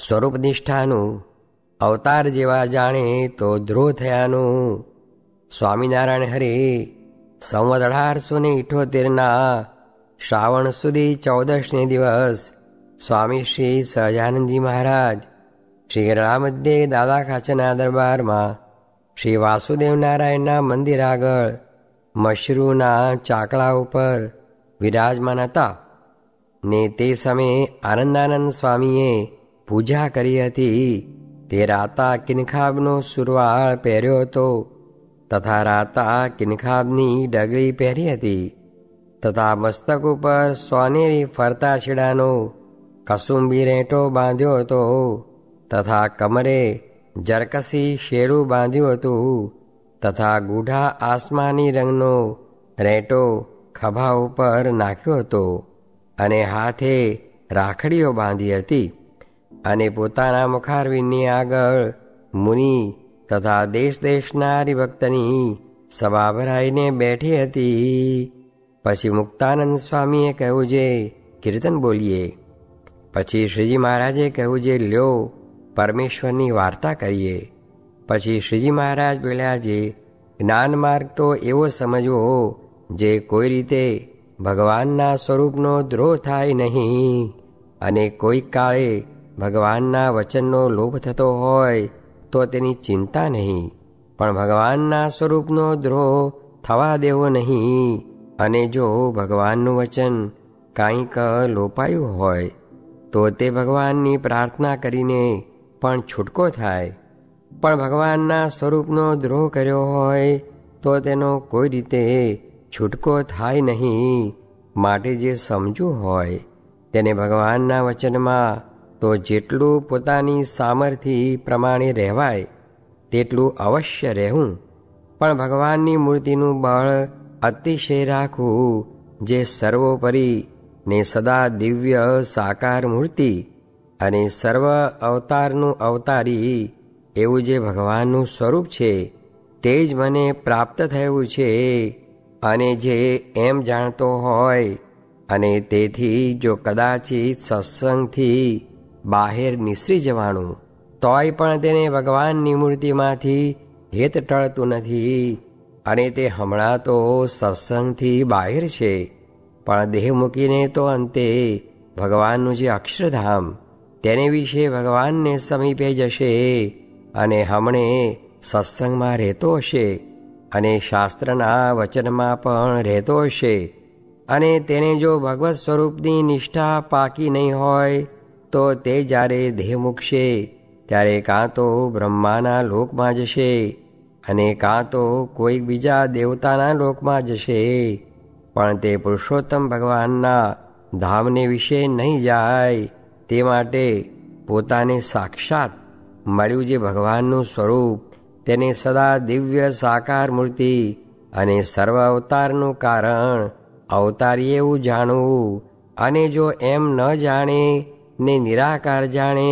સ્વરૂપ નિષ્ઠાનું, અવતાર જેવા જાણે તો ધ્રુવ થયાનું. સ્વામિનારાયણ હરિ સંવત 1878 શ્રાવણ સુધી 14ને દિવસ સ્વામી શ્રી સહજાનંદજી મહારાજ શ્રી ગરડા મધ્યે દાદા ખાચરના દરબારમાં શ્રી વાસુદેવ નારાયણના મંદિર આગળ મશરૂના ચાકડા ઉપર વિરાજમાન હતા ને તે સમયે આનંદાનંદ સ્વામીએ પૂજા કરી હતી. તે રાતા કિનખાબનો સુરવાળ પહેર્યો હતો તથા રાતા કિનખાબની ડગરી પહેરી હતી તથા મસ્તક ઉપર સોનેરી ફરતા છેડાનો કસુંબી રેંટો બાંધ્યો હતો તથા કમરે જરકસી શેડું બાંધ્યું હતું તથા ગૂઢા આસમાની રંગનો રેંટો ખભા ઉપર નાખ્યો હતો અને હાથે રાખડીઓ બાંધી હતી અને પોતાના મુખારવિંદની આગળ મુનિ તથા દેશ દેશના હરિભક્તની સભા ભરાઈને બેઠી હતી. પછી મુક્તાનંદ સ્વામીએ કહ્યું જે કીર્તન બોલીએ. પછી શ્રીજી મહારાજે કહ્યું જે લ્યો પરમેશ્વરની વાર્તા કરીએ. પછી શ્રીજી મહારાજ બોલ્યા જે જ્ઞાન માર્ગ તો એવો સમજવો જે કોઈ રીતે ભગવાનના સ્વરૂપનો દ્રોહ થાય નહીં અને કોઈક કાળે ભગવાનના વચનનો લોભ થતો હોય તો તેની ચિંતા નહીં, પણ ભગવાનના સ્વરૂપનો દ્રોહ થવા દેવો નહીં. અને જો ભગવાનનું વચન કાંઈક લોપાયું હોય તો તે ભગવાનની પ્રાર્થના કરીને પણ છૂટકો થાય, પણ ભગવાનના સ્વરૂપનો દ્રોહ કર્યો હોય તો તેનો કોઈ રીતે છૂટકો થાય નહીં. માટે જે સમજવું હોય તેને ભગવાનના વચનમાં તો જેટલું પોતાની સામર્થ્ય પ્રમાણે રહેવાય તેટલું અવશ્ય રહેવું, પણ ભગવાનની મૂર્તિનું બળ અતિશય રાખવું જે સર્વોપરી ને સદા દિવ્ય સાકાર મૂર્તિ અને સર્વ અવતારનું અવતારી એવું જે ભગવાનનું સ્વરૂપ છે તે જ મને પ્રાપ્ત થયું છે. અને જે એમ જાણતો હોય અને તેથી જો કદાચિત સત્સંગથી બહાર નિસરી જવાનું તોય પણ તેને ભગવાનની મૂર્તિમાંથી હેત ટળતું નથી. અને તે હમણાં તો સત્સંગથી બહાર છે, પણ દેહ મૂકીને તો અંતે ભગવાનનું જે અક્ષરધામ તેને વિશે ભગવાનને સમીપે જશે અને હમણે સત્સંગમાં રહેતો હશે અને શાસ્ત્રના વચનમાં પણ રહેતો હશે. અને તેને જો ભગવત સ્વરૂપની નિષ્ઠા પાકી નહીં હોય તો તે જ્યારે દેહ મૂકશે ત્યારે કાં તો બ્રહ્માના લોકમાં જશે અને કાં તો કોઈક બીજા દેવતાના લોકમાં જશે, પણ તે પુરુષોત્તમ ભગવાનના ધામને વિશે નહીં જાય. તે માટે પોતાને સાક્ષાત મળ્યું જે ભગવાનનું સ્વરૂપ તેને સદા દિવ્ય સાકાર મૂર્તિ અને સર્વ અવતારનું કારણ અવતારી એવું જાણવું. અને જો એમ ન જાણે ને નિરાકાર જાણે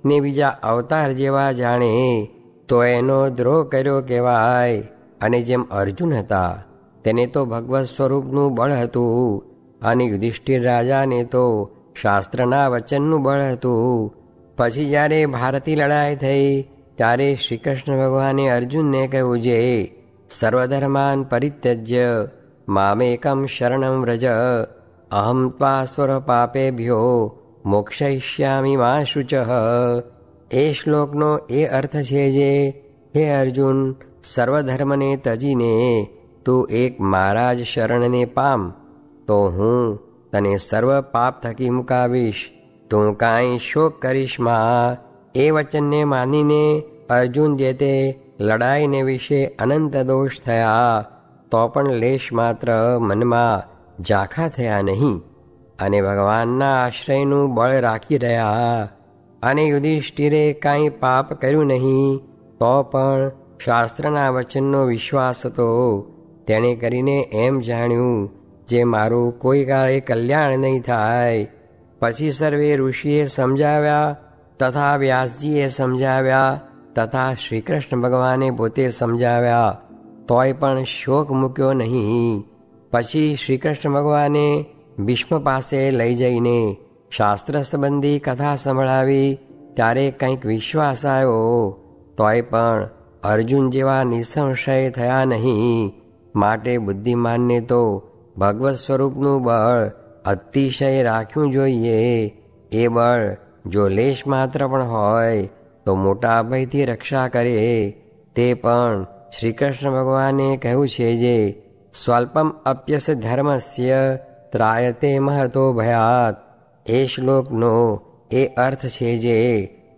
ને બીજા અવતાર જેવા જાણે તો એનો દ્રોહ કર્યો કહેવાય. અને જેમ અર્જુન હતા તેને તો ભગવત સ્વરૂપનું બળ હતું અને યુધિષ્ઠિર રાજાને તો શાસ્ત્રના વચનનું બળ હતું. પછી જ્યારે ભારતની લડાઈ થઈ ત્યારે શ્રી કૃષ્ણ ભગવાને અર્જુનને કહ્યું જે સર્વધર્માન પરિત્યજ્ય મામેકમ શરણમ વ્રજ અહમ ત્વા સ્વર પાપેભ્યો મોક્ષયિષ્યામિ મા શુચઃ. એ શ્લોકનો એ અર્થ છે જે હે અર્જુન, સર્વધર્મને તજીને તું એક મારા જ શરણને પામ તો હું તને સર્વ પાપ થકી મુકાવીશ. તું કાંઈ શોક કરીશ માં. એ વચનને માનીને અર્જુન જે તે લડાઈને વિશે અનંત દોષ થયા તો પણ લેશ માત્ર મનમાં ઝાંખા થયા નહીં અને ભગવાનના આશ્રયનું બળ રાખી રહ્યા. અને યુધિષ્ઠિરે કાંઈ પાપ કર્યું નહીં તો પણ શાસ્ત્રના વચનનો વિશ્વાસ હતો. તેણે કરીને એમ જાણ્યું જે મારું કોઈ કાળે કલ્યાણ નહીં થાય. પછી સર્વે ઋષિએ સમજાવ્યા તથા વ્યાસજીએ સમજાવ્યા તથા શ્રી કૃષ્ણ ભગવાને પોતે સમજાવ્યા તોય પણ શોક મૂક્યો નહીં. પછી શ્રી કૃષ્ણ ભગવાને ભીષ્મ પાસે લઈ જઈને શાસ્ત્ર સંબંધી કથા સંભળાવી ત્યારે કંઈક વિશ્વાસ આવ્યો, તોય પણ અર્જુન જેવા નિસંશય થયા નહીં. માટે બુદ્ધિમાનને તો ભગવત સ્વરૂપનું બળ અતિશય રાખ્યું જોઈએ. એ બળ જો લેશ માત્ર પણ હોય તો મોટા ભયથી રક્ષા કરે. તે પણ શ્રી કૃષ્ણ ભગવાને કહ્યું છે, જે સ્વલ્પમ અપ્યસ ધર્મસ્ય ત્રાયતે મહતો ભયાત. એ શ્લોકનો એ અર્થ છે, જે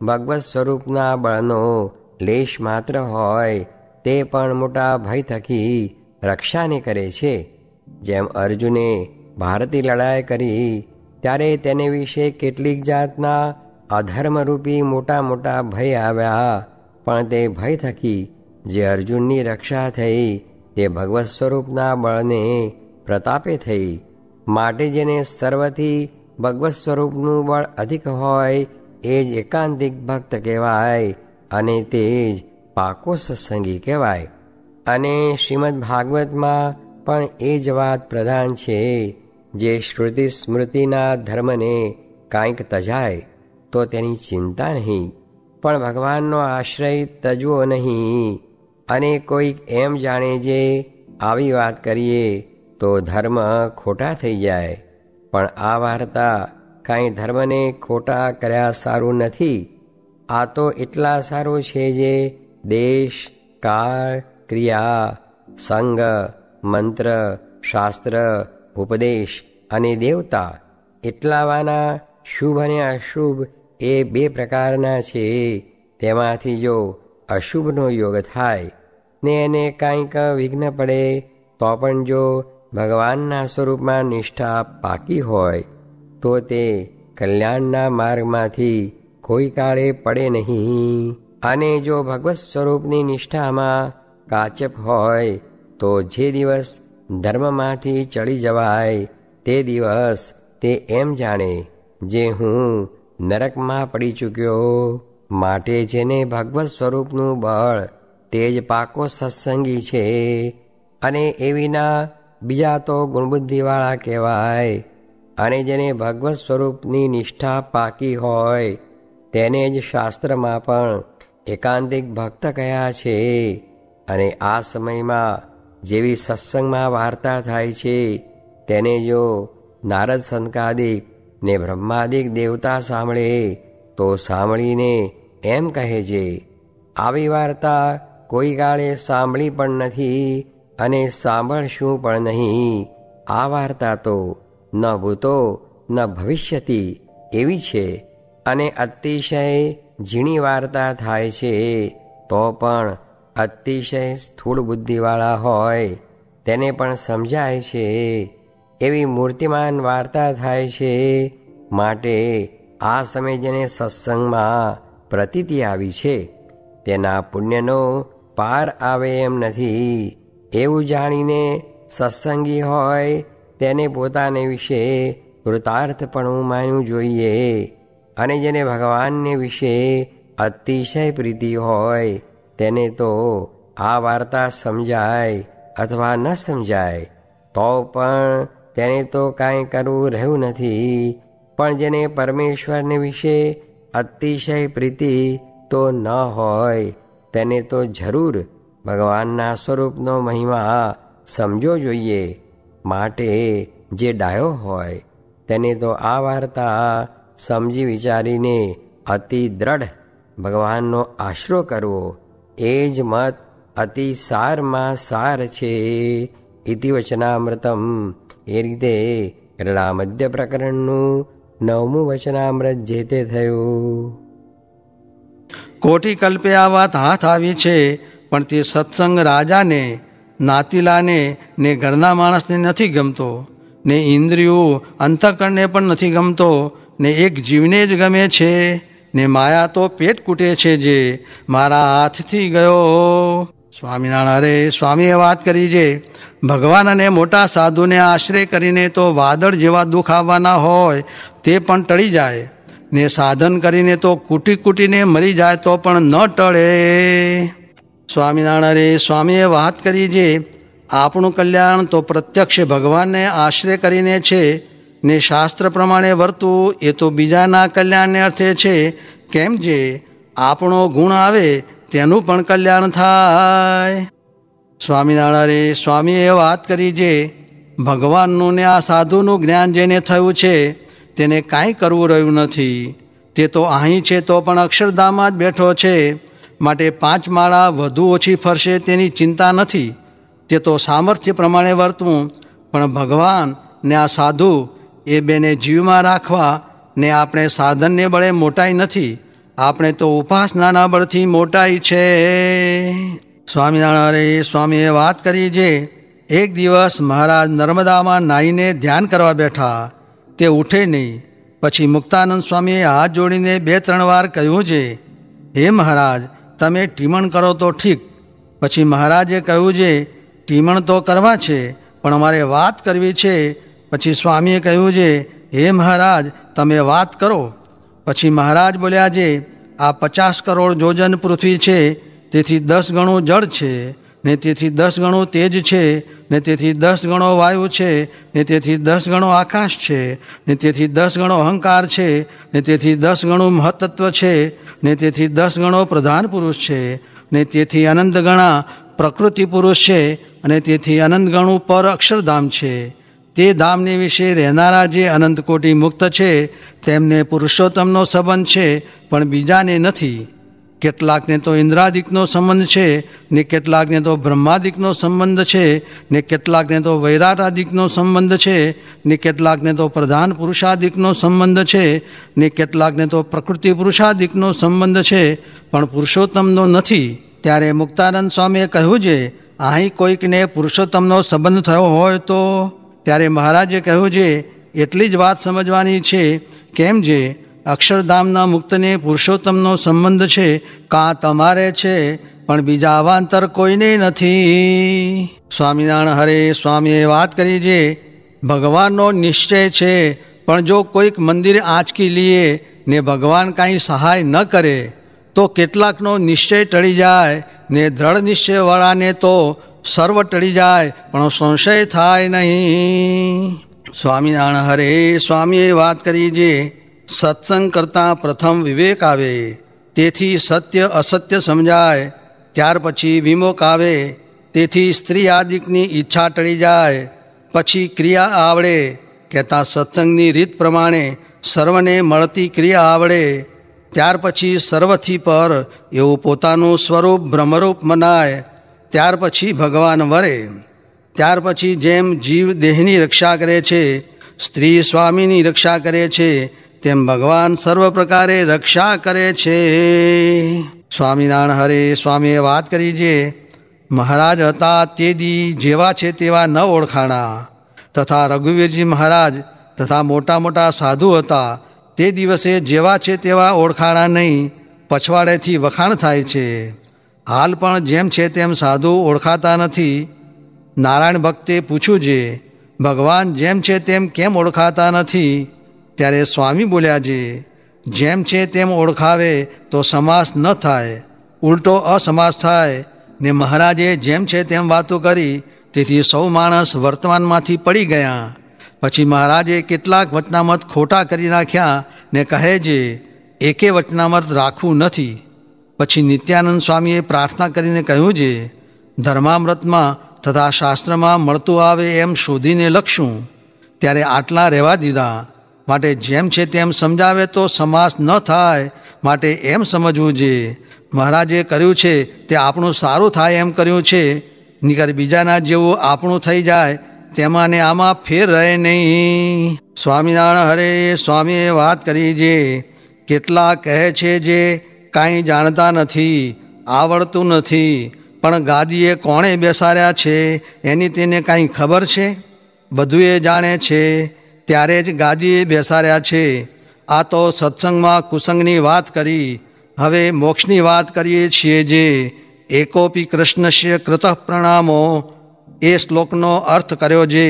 ભગવત સ્વરૂપના બળનો લેશ માત્ર હોય તે પણ મોટા ભય થકી રક્ષાને કરે છે. જેમ અર્જુને ભારતી લડાઈ કરી ત્યારે તેને વિશે કેટલીક જાતના અધર્મરૂપી મોટા મોટા ભય આવ્યા, પણ તે ભય થકી જે અર્જુનની રક્ષા થઈ તે ભગવત સ્વરૂપના બળને પ્રતાપે થઈ. માટે જેને સર્વથી ભગવત સ્વરૂપનું બળ અધિક હોય એ જ એકાંતિક ભક્ત કહેવાય, અને તે જ પાકો સત્સંગી કહેવાય. અને શ્રીમદ ભાગવતમાં પણ એ જ વાત પ્રધાન છે, જે શ્રુતિ સ્મૃતિના ધર્મને કાંઈક તજાય તો તેની ચિંતા નહીં, પણ ભગવાનનો આશ્રય તજવો નહીં. અને કોઈક એમ જાણે જે આવી વાત કરીએ તો ધર્મ ખોટા થઈ જાય, પણ આ વાર્તા કાંઈ ધર્મને ખોટા કર્યા સારું નથી. આ તો એટલા સારું છે, જે દેશ, કાળ, ક્રિયા, સંગ, મંત્ર, શાસ્ત્ર, ઉપદેશ અને દેવતા એટલાવાના શુભ અને અશુભ એ બે પ્રકારના છે. તેમાંથી જો અશુભનો યોગ થાય ને એને કાંઈક વિઘ્ન પડે તો પણ જો ભગવાનના સ્વરૂપમાં નિષ્ઠા પાકી હોય તો તે કલ્યાણના માર્ગમાંથી કોઈ કાળે પડે નહીં. અને જો ભગવત સ્વરૂપની નિષ્ઠામાં કાચપ હોય તો જે દિવસ ધર્મમાંથી ચડી જવાય તે દિવસ તે એમ જાણે જે હું નરકમાં પડી ચૂક્યો. માટે જેને ભગવત સ્વરૂપનું બળ તે જ પાકો સત્સંગી છે. અને એવીના બીજા તો ગુણબુદ્ધિવાળા કહેવાય. અને જેને ભગવત સ્વરૂપની નિષ્ઠા પાકી હોય તેને જ શાસ્ત્રમાં પણ એકાંતિક ભક્ત કહ્યા છે. અને આ સમયમાં જેવી સત્સંગમાં વાર્તા થાય છે તેને જો નારદ સંકાદિક ને બ્રહ્માદિક દેવતા સાંભળે તો સાંભળીને એમ કહે છે, આવી વાર્તા કોઈ કાળે સાંભળી પણ નથી અને સાંભળશું પણ નહીં. આ વાર્તા તો ન ભૂતો ન ભવિષ્યતિ એવી છે. અને અતિશય ઝીણી વાર્તા થાય છે તો પણ અતિશય સ્થૂળ બુદ્ધિવાળા હોય તેને પણ સમજાય છે. એવી મૂર્તિમાન વાર્તા થાય છે. માટે આ સમય જેને સત્સંગમાં પ્રતીતિ આવી છે તેના પુણ્યનો પાર આવે એમ નથી. એવું જાણીને સત્સંગી હોય તેને પોતાને વિશે કૃતાર્થપણું માનવું જોઈએ. અને જેને ભગવાનને વિશે અતિશય પ્રીતિ હોય તેને તો આ વાર્તા સમજાય અથવા ન સમજાય તો પણ તેને તો કાંઈ કરવું રહ્યું નથી. પણ જેને પરમેશ્વરને વિશે અતિશય પ્રીતિ તો ન હોય તેને તો જરૂર ભગવાનના સ્વરૂપનો મહિમા સમજો જોઈએ. માટે જે ડાયો હોય તેને તો આ વાર્તા સમજી વિચારીને અતિ દ્રઢ ભગવાનનો આશરો કરવો એ જ મત અતિ સારમાં સાર છે. ઇતિ વચનામૃતમ. એ રીતે ગરડા મધ્ય પ્રકરણનું 9મું વચનામૃત જે તે થયું. કોટી કલ્પે આ વાત હાથ આવી છે, પણ તે સત્સંગ રાજાને, નાતીલાને ને ઘરના માણસને નથી ગમતો, ને ઇન્દ્રિયો અંતઃકરણને પણ નથી ગમતો, ને એક જીવને જ ગમે છે. ને માયા તો પેટ કૂટે છે જે મારા હાથથી ગયો. સ્વામિનારાયણ સ્વામીએ વાત કરી છે, ભગવાન અને મોટા સાધુને આશ્રય કરીને તો વાદળ જેવા દુઃખ આવવાના હોય તે પણ ટળી જાય, ને સાધન કરીને તો કૂટી કૂટીને મરી જાય તો પણ ન ટળે. સ્વામિનારાયણ સ્વામીએ વાત કરી છે, આપણું કલ્યાણ તો પ્રત્યક્ષ ભગવાનને આશ્રય કરીને છે, ને શાસ્ત્ર પ્રમાણે વર્તવું એ તો બીજાના કલ્યાણને અર્થે છે. કેમ જે આપણો ગુણ આવે તેનું પણ કલ્યાણ થાય. સ્વામિનારાયણ સ્વામીએ વાત કરી જે ભગવાનનું ને આ સાધુનું જ્ઞાન જેને થયું છે તેને કાંઈ કરવું રહ્યું નથી. તે તો અહીં છે તો પણ અક્ષરધામમાં જ બેઠો છે, માટે 5 માળા વધુ ઓછી ફરશે તેની ચિંતા નથી. તે તો સામર્થ્ય પ્રમાણે વર્તવું, પણ ભગવાન ને આ સાધુ એ બેને જીવમાં રાખવા ને આપણે સાધનને બળે મોટાઈ નથી, આપણે તો ઉપાસનાના બળથી મોટાઈ છે. સ્વામિનારાયણ સ્વામીએ વાત કરી જે એક દિવસ મહારાજ નર્મદામાં નાહીને ધ્યાન કરવા બેઠા. તે ઉઠે નહીં. પછી મુક્તાનંદ સ્વામીએ હાથ જોડીને 2-3 વાર કહ્યું છે, હે મહારાજ, તમે ટીમણ કરો તો ઠીક. પછી મહારાજે કહ્યું છે, ટીમણ તો કરવા છે પણ અમારે વાત કરવી છે. પછી સ્વામીએ કહ્યું છે, હે મહારાજ, તમે વાત કરો. પછી મહારાજ બોલ્યા છે, આ 50 કરોડ યોજન પૃથ્વી છે, તેથી 10 ગણું જળ છે, ને તેથી 10 ગણું તેજ છે, ને તેથી 10 ગણો વાયુ છે, ને તેથી 10 ગણો આકાશ છે, ને તેથી 10 ગણો અહંકાર છે, ને તેથી 10 ગણું મહત્તત્વ છે, ને તેથી 10 ગણો પ્રધાન પુરુષ છે, ને તેથી અનંત ગણા પ્રકૃતિ પુરુષ છે, અને તેથી અનંત ગણું પર અક્ષરધામ છે. તે ધામને વિશે રહેનારા જે અનંત કોટી મુક્ત છે તેમને પુરુષોત્તમનો સંબંધ છે, પણ બીજાને નથી. કેટલાકને તો ઇન્દ્રાદિકનો સંબંધ છે, ને કેટલાકને તો બ્રહ્માદિકનો સંબંધ છે, ને કેટલાકને તો વૈરાટાદિકનો સંબંધ છે, ને કેટલાકને તો પ્રધાન પુરુષાદિકનો સંબંધ છે, ને કેટલાકને તો પ્રકૃતિ પુરુષાદિકનો સંબંધ છે, પણ પુરુષોત્તમનો નથી. ત્યારે મુક્તાનંદ સ્વામીએ કહ્યું છે, અહીં કોઈકને પુરુષોત્તમનો સંબંધ થયો હોય તો? ત્યારે મહારાજે કહ્યું છે, એટલી જ વાત સમજવાની છે. કેમ જે અક્ષરધામના મુક્તને પુરુષોત્તમનો સંબંધ છે, કાં તમારે છે, પણ બીજા અવાંતર કોઈને નથી. સ્વામિનારાયણ હરે સ્વામીએ વાત કરી છે, ભગવાનનો નિશ્ચય છે, પણ જો કોઈક મંદિર આંચકી લીએ ને ભગવાન કાંઈ સહાય ન કરે તો કેટલાકનો નિશ્ચય ટળી જાય, ને દ્રઢ નિશ્ચયવાળાને તો સર્વ ટળી જાય, પણ સંશય થાય નહીં. સ્વામિનારાયણ હરે સ્વામીએ વાત કરી છે, સત્સંગ કરતાં પ્રથમ વિવેક આવે, તેથી સત્ય અસત્ય સમજાય, ત્યાર પછી વિમોક આવે, તેથી સ્ત્રી આદિકની ઈચ્છા ટળી જાય, પછી ક્રિયા આવડે, કહેતા સત્સંગની રીત પ્રમાણે સર્વને મળતી ક્રિયા આવડે, ત્યાર પછી સર્વથી પર એવું પોતાનું સ્વરૂપ બ્રહ્મરૂપ મનાય, ત્યાર પછી ભગવાન વરે. ત્યાર પછી જેમ જીવ દેહની રક્ષા કરે છે, સ્ત્રી સ્વામીની રક્ષા કરે છે, તેમ ભગવાન સર્વ પ્રકારે રક્ષા કરે છે. સ્વામિનારાયણ હરે સ્વામીએ વાત કરી છે, મહારાજ હતા તે દી જેવા છે તેવા ન ઓળખાણા, તથા રઘુવીરજી મહારાજ તથા મોટા મોટા સાધુ હતા તે દિવસે જેવા છે તેવા ઓળખાણા નહીં, પછવાડેથી વખાણ થાય છે. હાલ પણ જેમ છે તેમ સાધુ ઓળખાતા નથી. નારાયણ ભક્તે પૂછ્યું છે, ભગવાન જેમ છે તેમ કેમ ઓળખાતા નથી? ત્યારે સ્વામી બોલ્યા છે, જેમ છે તેમ ઓળખાવે તો સમાસ ન થાય, ઉલટો અસમાસ થાય. ને મહારાજે જેમ છે તેમ વાતો કરી, તેથી સૌ માણસ વર્તમાનમાંથી પડી ગયા. પછી મહારાજે કેટલાક વચનામત ખોટા કરી નાખ્યા ને કહે છે, એકે વચનામત રાખવું નથી. પછી નિત્યાનંદ સ્વામીએ પ્રાર્થના કરીને કહ્યું છે, ધર્મામૃતમાં તથા શાસ્ત્રમાં મળતું આવે એમ શોધીને લખશું. ત્યારે આટલા રહેવા દીધા. માટે જેમ છે તેમ સમજાવે તો સમાસ ન થાય, માટે એમ સમજવું છે. મહારાજે કર્યું છે તે આપણું સારું થાય એમ કર્યું છે, નીકળ બીજાના જેવું આપણું થઈ જાય તેમાં ને આમાં ફેર રહે નહીં. સ્વામિનારાયણ હરે સ્વામીએ વાત કરી છે, કેટલા કહે છે જે કાંઈ જાણતા નથી, આવડતું નથી, પણ ગાદીએ કોણે બેસાડ્યા છે એની તેને કાંઈ ખબર છે? બધું એ જાણે છે, ત્યારે જ ગાદીએ બેસાડ્યા છે. આ તો સત્સંગમાં કુસંગની વાત કરી, હવે મોક્ષની વાત કરીએ છીએ. જે એકોપી કૃષ્ણસ્ય કૃતઃ પ્રણામો એ શ્લોકનો અર્થ કર્યો છે.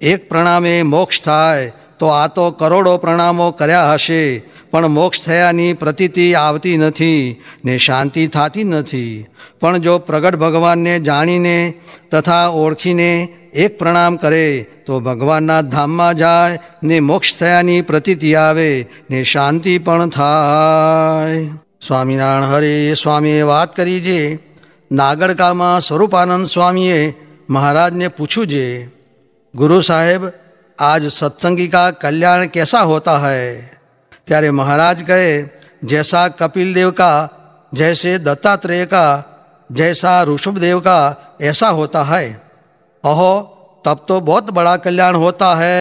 એક પ્રણામે મોક્ષ થાય તો આ તો કરોડો પ્રણામો કર્યા હશે, પણ મોક્ષ થયાની પ્રતીતિ આવતી નથી ને શાંતિ થતી નથી. પણ જો પ્રગટ ભગવાનને જાણીને તથા ઓળખીને એક પ્રણામ કરે તો ભગવાનના ધામમાં જાય ને મોક્ષ થયાની પ્રતીતિ આવે ને શાંતિ પણ થાય. સ્વામિનારાયણ હરે સ્વામીએ વાત કરી છે. નાગડકામાં સ્વરૂપાનંદ સ્વામીએ મહારાજને પૂછ્યું છે, ગુરુ સાહેબ आज सत्संगी का कल्याण कैसा होता है? त्यारे महाराज कहे, जैसा कपिल देव का, जैसे दत्तात्रेय का, जैसा ऋषभदेव का ऐसा होता है. अहो तब तो बहुत बड़ा कल्याण होता है.